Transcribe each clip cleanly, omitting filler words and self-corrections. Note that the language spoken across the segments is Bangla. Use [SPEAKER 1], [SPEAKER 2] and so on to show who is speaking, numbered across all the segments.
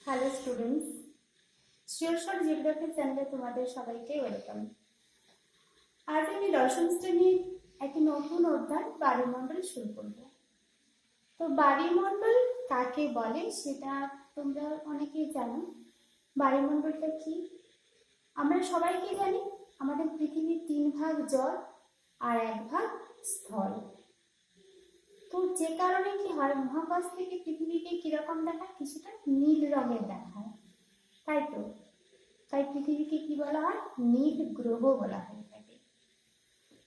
[SPEAKER 1] Hello students, sure short geography চ্যানেলে তোমাদের সবাইকে ওয়েলকাম। আজ আমি দশম শ্রেণীর একটি নতুন অধ্যায় বায়ুমণ্ডল শুরু করব। তো বায়ুমণ্ডল কাকে বলে সেটা তোমরা অনেকেই জানো। বায়ুমণ্ডলটা কি? আমরা সবাই কি জানি? আমাদের পৃথিবীর 3 ভাগ জল আর 1 ভাগ স্থল। তো যে কারণে কি হয়, মহাকাশ থেকে পৃথিবীকে কিরকম দেখায়? কিছুটা নীল রঙের দেখায়, তাই তো। তাই পৃথিবীকে কি বলা হয়? নীল গ্রহ বলা হয়ে থাকে।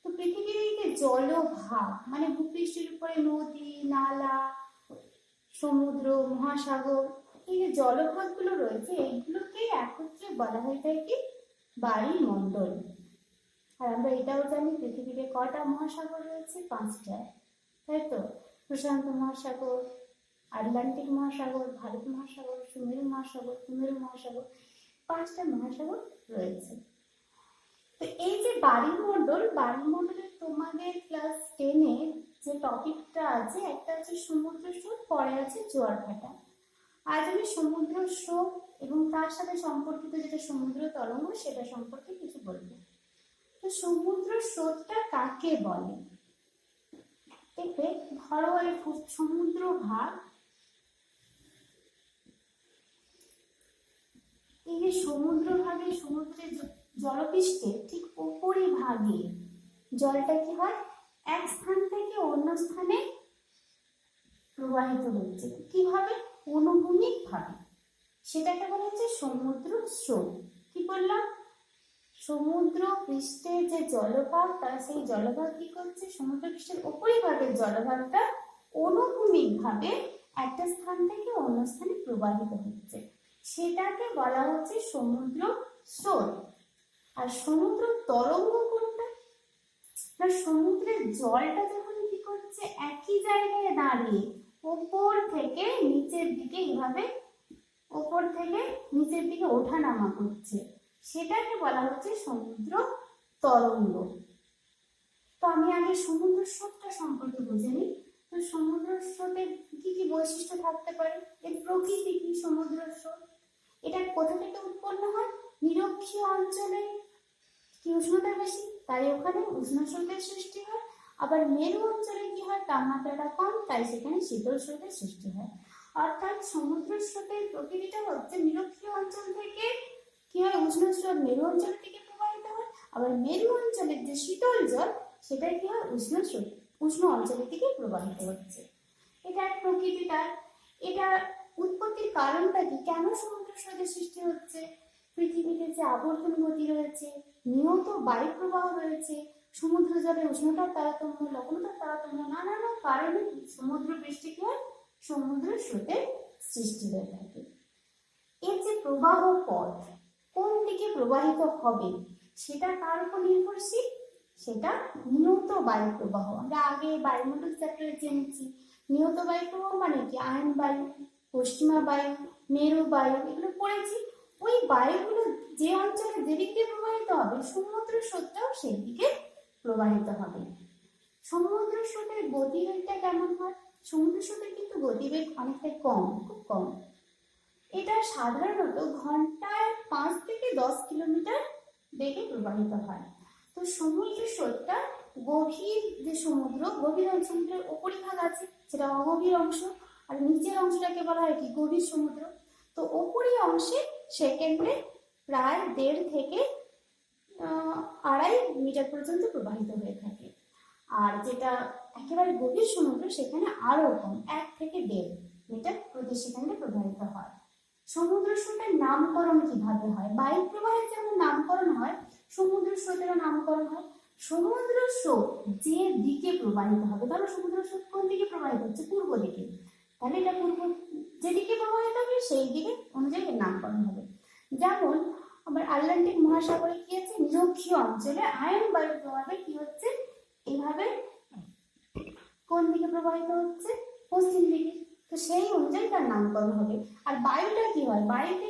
[SPEAKER 1] তো পৃথিবীর এই যে জলভাগ মানে ভূপৃষ্ঠের উপরে নদী, নালা, সমুদ্র, মহাসাগর, এই যে জলভাগগুলো রয়েছে এইগুলোকে একত্রে বলা হয়ে থাকে বায়ুমণ্ডল। আর আমরা এটাও জানি পৃথিবীতে কটা মহাসাগর রয়েছে? 5টা, তাই তো। প্রশান্ত মহাসাগর, আটলান্টিক মহাসাগর, ভারত মহাসাগর, সুমেরু মহাসাগর, কুমেরু মহাসাগর, 5টা মহাসাগর রয়েছে। তো এই যে বায়ুমণ্ডলের তোমাদের ক্লাস 10-এ যে টপিকটা আছে, একটা আছে সমুদ্র স্রোত, পরে আছে জোয়ার ভাটা। আজ আমি সমুদ্র স্রোত এবং তার সাথে সম্পর্কিত যেটা সমুদ্র তরঙ্গ সেটা সম্পর্কে কিছু বলবো। তো সমুদ্র স্রোতটা কাকে বলে? দেখবে, ধরো এই সমুদ্র ভাগ, এই যে সমুদ্র ভাগে সমুদ্রের জলপৃষ্ঠের ঠিক উপরি ভাগে জলটা কি হয়? এক স্থান থেকে অন্য স্থানে প্রবাহিত হচ্ছে। কিভাবে? অনুভূমিক ভাবে। সেটাকে বলা হচ্ছে সমুদ্র স্রোত। কি বললাম? সমুদ্র পৃষ্ঠের যে জলভাগ, তার সেই জলভাগ কি করছে? সমুদ্র পৃষ্ঠের উপরিভাগের জলভাগটা অনুভূমিক ভাবে একটা স্থান থেকে অন্য স্থানে প্রবাহিত হচ্ছে, সেটাকে বলা হচ্ছে সমুদ্র স্রোত। আর সমুদ্র তরঙ্গ কোনটা? না, সমুদ্রের জলটা যখন কি করছে, একই জায়গায় দাঁড়িয়ে উপর থেকে নিচের দিকে এভাবে উপর থেকে নিচের দিকে ওঠানামা করছে, সেটাকে বলা হচ্ছে সমুদ্র তরঙ্গ। তো আমি আগে সমুদ্র স্রোতটা সম্পর্কে বুঝে নিই। তো সমুদ্র স্রোতের কি কি বৈশিষ্ট্য থাকতে পারে? এর প্রকৃতি কি? সমুদ্র স্রোত এটা কোথা থেকে উৎপন্ন হয়? নিরক্ষীয় অঞ্চলে কি উষ্ণতা বেশি, তাই ওখানে উষ্ণ স্রোতের সৃষ্টি হয়। আবার মেরু অঞ্চলে কি হয়? তাপমাত্রাটা কম, তাই সেখানে শীতল স্রোতের সৃষ্টি হয়। অর্থাৎ সমুদ্র স্রোতের প্রকৃতিটা হচ্ছে নিরক্ষীয় অঞ্চল থেকে কি হয়? উষ্ণ স্রোত মেরু অঞ্চল থেকে প্রবাহিত হয়। আবার মেরু অঞ্চলের যে শীতল জল সেটা কি হয়? উষ্ণ অঞ্চলের দিকে প্রবাহিত হচ্ছে। এটা এক প্রকৃতি তার। এটা উৎপত্তির কারণটা কি? কেন সমুদ্র স্রোতের সৃষ্টি হচ্ছে? পৃথিবীতে যে আবর্তন গতি রয়েছে, নিয়ত বায়ু প্রবাহ রয়েছে, সমুদ্র জলে উষ্ণতার তারতম্য, লবণতার তারতম্য, নানান কারণে সমুদ্র পৃষ্ঠে কি হয়? সমুদ্র স্রোতের সৃষ্টি হয়ে থাকে। এর যে প্রবাহ পথ, কোন দিকে প্রবাহিত হবে, সেটা কার উপর নির্ভরশীল? সেটা নিয়ত বায়ু প্রবাহ। আমরা আগে বায়ুমণ্ডল চ্যাপ্টারে জেনেছি নিয়ত বায়ু প্রবাহ মানে কি? আয়ন বায়ু, পশ্চিমা বায়ু, মেরু বায়ু, এগুলো পড়েছি। ওই বায়ুগুলো যে অঞ্চলে যেদিক দিয়ে প্রবাহিত হবে, সমুদ্র স্রোতটাও সেই দিকে প্রবাহিত হবে। সমুদ্র স্রোতের গতিবেগটা কেমন হয়? সমুদ্র স্রোতের কিন্তু গতিবেগ অনেকটাই কম, খুব কম। এটা সাধারণত ঘন্টায় 5 থেকে 10 কিলোমিটার বেগে প্রবাহিত হয়। তো সমুদ্র স্রোতটা গভীর যে সমুদ্র, গভীর সমুদ্রের উপরিভাগ আছে সেটা অগভীর অংশ, আর নিচের অংশটাকে বলা হয় কি? গভীর সমুদ্র। তো উপরি অংশে সেকেন্ডে প্রায় 1.5 থেকে 2.5 মিটার পর্যন্ত প্রবাহিত হয়ে থাকে। আর যেটা একেবারে গভীর সমুদ্র সেখানে আরো কম, 1 থেকে 1.5 মিটার প্রতি সেকেন্ডে প্রবাহিত হয়। সমুদ্র স্রোতের নামকরণ কিভাবে হয়? বায়ু প্রবাহের যেমন নামকরণ হয়, সমুদ্র স্রোতেরও নামকরণ হয়। সমুদ্র স্রোত যে দিকে প্রবাহিত হবে, ধরো সমুদ্র স্রোত কোন দিকে প্রবাহিত হচ্ছে? পূর্ব দিকে, তাহলে এটা পূর্ব যেদিকে প্রবাহিত হবে সেই দিকে অনুযায়ী এর নামকরণ হবে। যেমন আমার আটলান্টিক মহাসাগরে কি আছে? নিরক্ষীয় অঞ্চলে আয়ন বায়ুর প্রভাবে কি হচ্ছে? এইভাবে কোন দিকে প্রবাহিত হচ্ছে? পশ্চিম দিকে। তো সেই অনুযায়ী তার নামকরণ হবে। আর বায়ুটা কি হয়? বায়ুতে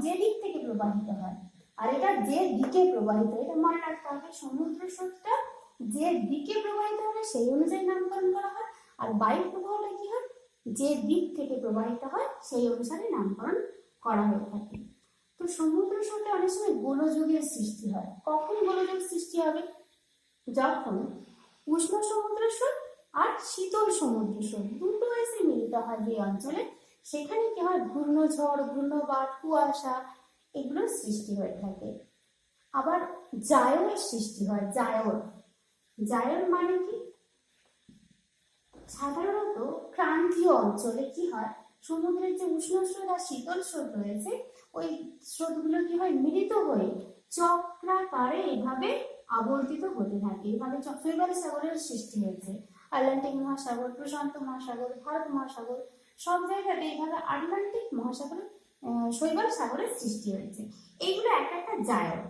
[SPEAKER 1] যে দিক থেকে প্রবাহিত হয়, আর এটা যে দিকে প্রবাহিত, এটা মনে রাখতে হবে। সমুদ্র স্রোতটা যে দিকে প্রবাহিত হবে সেই অনুযায়ী নামকরণ করা হয়, আর বায়ু প্রবাহটা কি হয়? যে দিক থেকে প্রবাহিত হয় সেই অনুসারে নামকরণ করা হয়ে থাকে। তো সমুদ্র স্রোতে অনেক সময় গোলযোগের সৃষ্টি হয়। কখন গোলযোগ সৃষ্টি হবে? যখন উষ্ণ সমুদ্র স্রোত আর শীতল সমুদ্র স্রোত দুটো এসে মিলিত হয় যে অঞ্চলে, সেখানে কি হয়, ঘূর্ণঝড়, ঘূর্ণবাত, কুয়াশা এগুলোর সৃষ্টি হয়ে থাকে। আবার জায়রের সৃষ্টি হয়। জায়র মানে কি? সাধারণত ক্রান্তীয় অঞ্চলে কি হয়, সমুদ্রের যে উষ্ণ স্রোত আর শীতল স্রোত রয়েছে, ওই স্রোতগুলো কি হয়, মিলিত হয়ে চক্রাকারে এভাবে আবর্তিত হতে থাকে। এভাবে শৈবাল সাগরের সৃষ্টি হয়েছে। আটলান্টিক মহাসাগর, প্রশান্ত মহাসাগর, ভারত মহাসাগর, সব জায়গাতে এইভাবে আটলান্টিক মহাসাগরের শৈবাল সাগরের সৃষ্টি হয়েছে। এইগুলো একটা জায়র,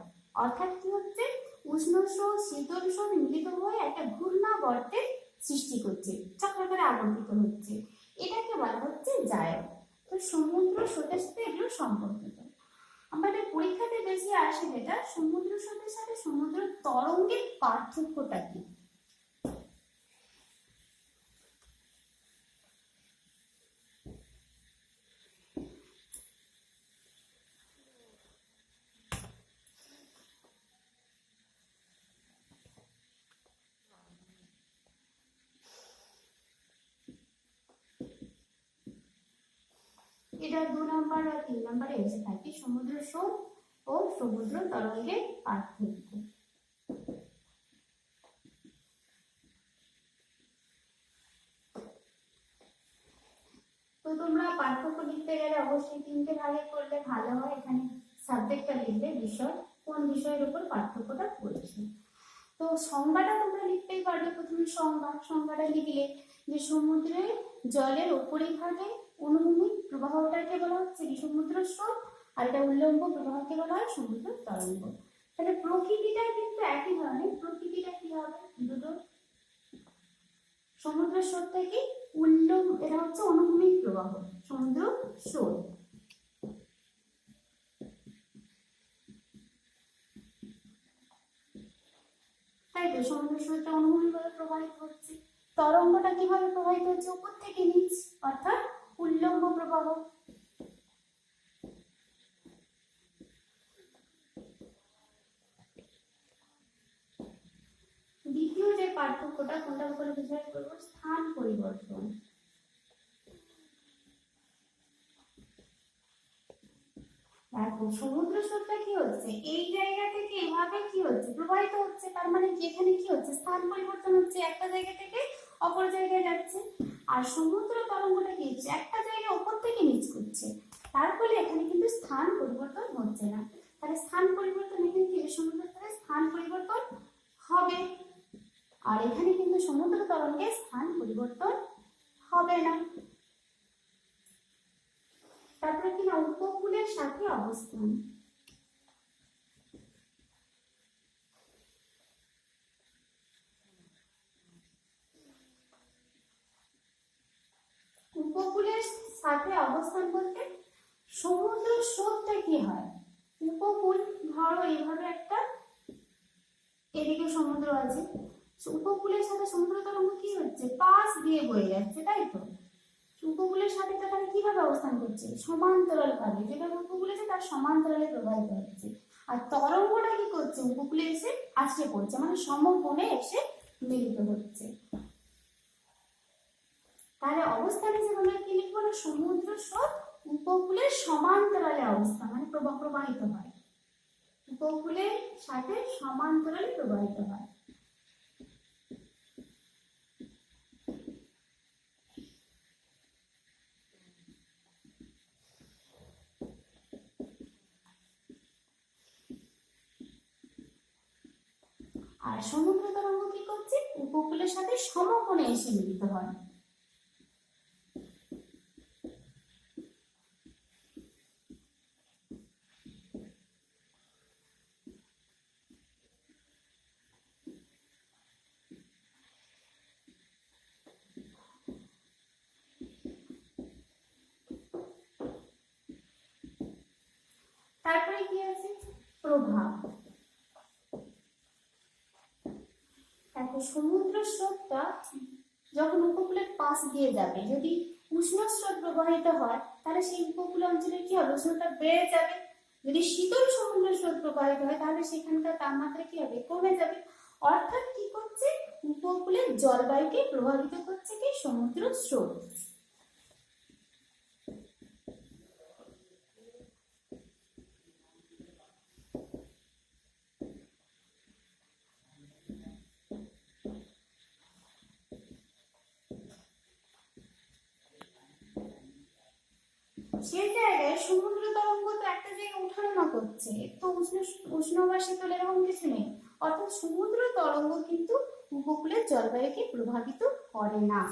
[SPEAKER 1] অর্থাৎ কি হচ্ছে, উষ্ণ স্রোত শীতল স্রোত মিলিত হয়ে একটা ঘূর্ণাবর্তের সৃষ্টি করছে, চক্রাকারে আবর্তিত হচ্ছে, এটাকে বলা হচ্ছে জায়র। তো সমুদ্র স্রোতের সাথে এগুলো সম্পর্কিত। আমাদের পরীক্ষাতে বেশি আসে যেটা, সমুদ্র স্রোতের সাথে সমুদ্র তরঙ্গের পার্থক্যটা কি। এটা 2 নম্বর আর 3 নম্বরে এসে থাকে, সমুদ্র স্রোত ও সমুদ্র তরঙ্গের পার্থক্য। তো তোমরা পার্থক্য লিখতে গেলে অবশ্যই 3টে ভাগে করলে ভালো হয়। এখানে সাবজেক্টটা লিখবে, বিষয়, কোন বিষয়ের উপর পার্থক্যটা পড়েছে। তো সংজ্ঞাটা তোমরা লিখতেই পারবে। প্রথমে সংজ্ঞাটা লিখলে যে সমুদ্রের জলের উপরিভাগে অনুভূমিক প্রবাহটাকে বলা হচ্ছে কি সমুদ্র স্রোত, আর এটা উল্লম্ব প্রবাহকে বলা হয় সমুদ্র তরঙ্গ। তাহলে প্রকৃতিটা কিন্তু একই ধরনের। প্রকৃতিটা কি হবে, দুটো সমুদ্র স্রোত থেকে উল্লম্ব, এটা হচ্ছে অনুভূমিক প্রবাহ, সমুদ্র স্রোত। তাই তো সমুদ্র স্রোতটা অনুভূমিকভাবে প্রবাহিত হচ্ছে। তরঙ্গটা কিভাবে প্রবাহিত হচ্ছে, উপর থেকে নিচ, অর্থাৎ উল্লম্ব প্রবাহ। দ্বিতীয় যে পার্থক্যটা, কোনটার উপরে বিচার করব, স্থান পরিবর্তন। দেখো সমুদ্র স্রোতটা কি হচ্ছে, এই জায়গা থেকে এভাবে কি হচ্ছে, প্রবাহিত হচ্ছে। তার মানে কি, এখানে কি হচ্ছে, স্থান পরিবর্তন হচ্ছে, একটা জায়গা থেকে অপর জায়গায় যাচ্ছে। আর সমুদ্র তরঙ্গটা কি হচ্ছে, একটা জায়গায় উপর থেকে নিচ করছে, তার ফলে এখানে কিন্তু স্থান পরিবর্তন হচ্ছে না। তাহলে স্থান পরিবর্তন, এখানে কি সমুদ্র তলে স্থান পরিবর্তন হবে, আর এখানে কিন্তু সমুদ্র তরঙ্গে স্থান পরিবর্তন হবে না। তারপরে কি না, উপকূলের সাথে অবস্থান। উপকূলের সাথে অবস্থান বলতে সমুদ্র স্রোতটা কি হয়, উপকূল ধরো এইভাবে একটা, এদিকে সমুদ্র আছে, উপকূলের সাথে সমুদ্র তরঙ্গ কি হচ্ছে, পাশ দিয়ে বয়ে যাচ্ছে, তাই তো। উপকূলের সাথে তাহলে কিভাবে অবস্থান করছে, সমান্তরাল ভাবে, যেটা উপকূল আছে তার সমান্তরালে প্রবাহিত হচ্ছে। আর তরঙ্গটা কি করছে, উপকূলে এসে আছড়ে পড়ছে, মানে সমকোণে এসে মিলিত হচ্ছে। তাহলে অবস্থান হিসেবে আমরা কি লিখবো না, সমুদ্র স্রোত উপকূলের সমান্তরালে অবস্থান, মানে প্রবাহিত হয়, উপকূলের সাথে সমান্তরালে প্রবাহিত হয়। আর সমুদ্র তরঙ্গ কি করছে, উপকূলের সাথে সমকোণে এসে মিলিত হয়। তারপরে কি আছে, প্রভাব। দেখো সমুদ্র স্রোতটা যখন উপকূলের পাশ দিয়ে যাবে, যদি উষ্ণ স্রোত প্রবাহিত হয় তাহলে সেই উপকূল অঞ্চলে কি হবে, উষ্ণতা বেড়ে যাবে। যদি শীতল সমুদ্র স্রোত প্রবাহিত হয় তাহলে সেখানকার তাপমাত্রা কি হবে, কমে যাবে। অর্থাৎ কি করছে, উপকূলের জলবায়ুকে প্রভাবিত করছে কি, সমুদ্র স্রোত। সেই জায়গায় সমুদ্র তরঙ্গ তো একটা জায়গায় ওঠানামা করছে, তো উষ্ণ বা শীতল এরকম কিছু নেই। অর্থাৎ সমুদ্র তরঙ্গ কিন্তু উপকূলের জলবায়ুকে প্রভাবিত করে না।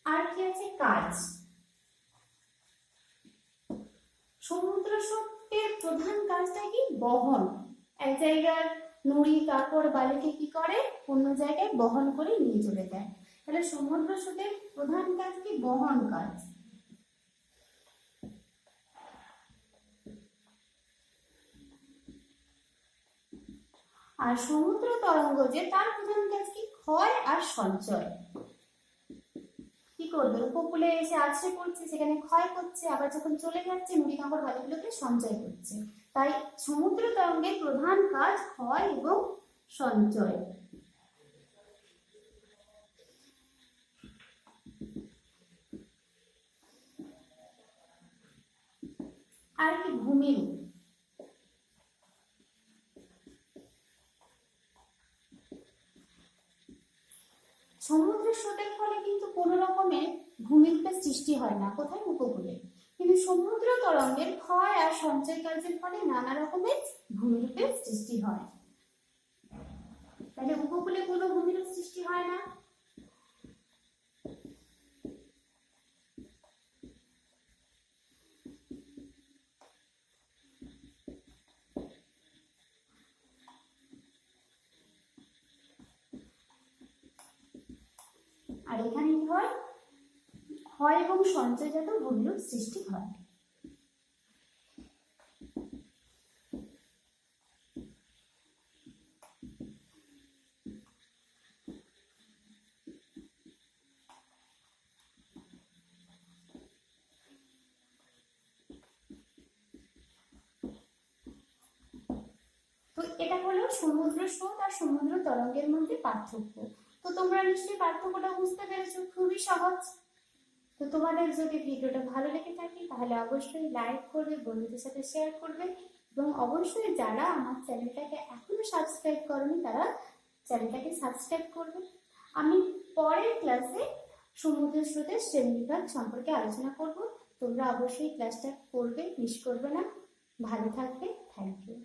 [SPEAKER 1] আর কি আছে কাজ। সমুদ্র স্রোতের প্রধান কাজটা কি, বহন। এক জায়গার নুড়ি কাকড় বালিকে কি করে, অন্য জায়গায় বহন করে নিয়ে চলে যায়। তাহলে সমুদ্র স্রোতের প্রধান কাজ কি, বহন কাজ। আর সমুদ্র তরঙ্গ যে, তার প্রধান কাজ কি, ক্ষয় আর সঞ্চয়। কি করবে, উপকূলে এসে আছড়ে পড়ছে, সেখানে ক্ষয় করছে, আবার যখন চলে যাচ্ছে নুড়ি কাঁকড় বালিগুলোকে সঞ্চয় করছে। তাই সমুদ্র তরঙ্গের প্রধান কাজ ক্ষয় এবং সঞ্চয়। আর কি, ভূমিরূপ। সমুদ্রের স্রোতের ফলে কিন্তু কোনো রকমের ভূমিরূপের সৃষ্টি হয় না, কোথায়, উপকূলে। কিন্তু সমুদ্র তরঙ্গের ক্ষয় আর সঞ্চয় কার্যের ফলে নানা রকমের ভূমিরূপের সৃষ্টি হয়। তাহলে উপকূলে কোনো ভূমিরূপ সৃষ্টি হয় না। আর এখানে কি হয়, ক্ষয় এবং সঞ্চয়জাত ভূমিরূপ সৃষ্টি হয়। তো এটা হলো সমুদ্র স্রোত আর সমুদ্র তরঙ্গের মধ্যে পার্থক্য। তো তোমরা নিশ্চয়ই পার্থক্যটা বুঝতে পেরেছো, খুবই সহজ। তো তোমাদের যদি ভিডিওটা ভালো লেগে থাকে তাহলে অবশ্যই লাইক করবে, বন্ধুদের সাথে শেয়ার করবে, এবং অবশ্যই যারা আমার চ্যানেলটাকে এখনো সাবস্ক্রাইব করনি তারা চ্যানেলটাকে সাবস্ক্রাইব করবে। আমি পরের ক্লাসে সমুদ্র স্রোতের শ্রেণীবিভাগ সম্পর্কে আলোচনা করব। তোমরা অবশ্যই ক্লাসটা করবে, মিস করবে না। ভালো থাকবে। Thank you.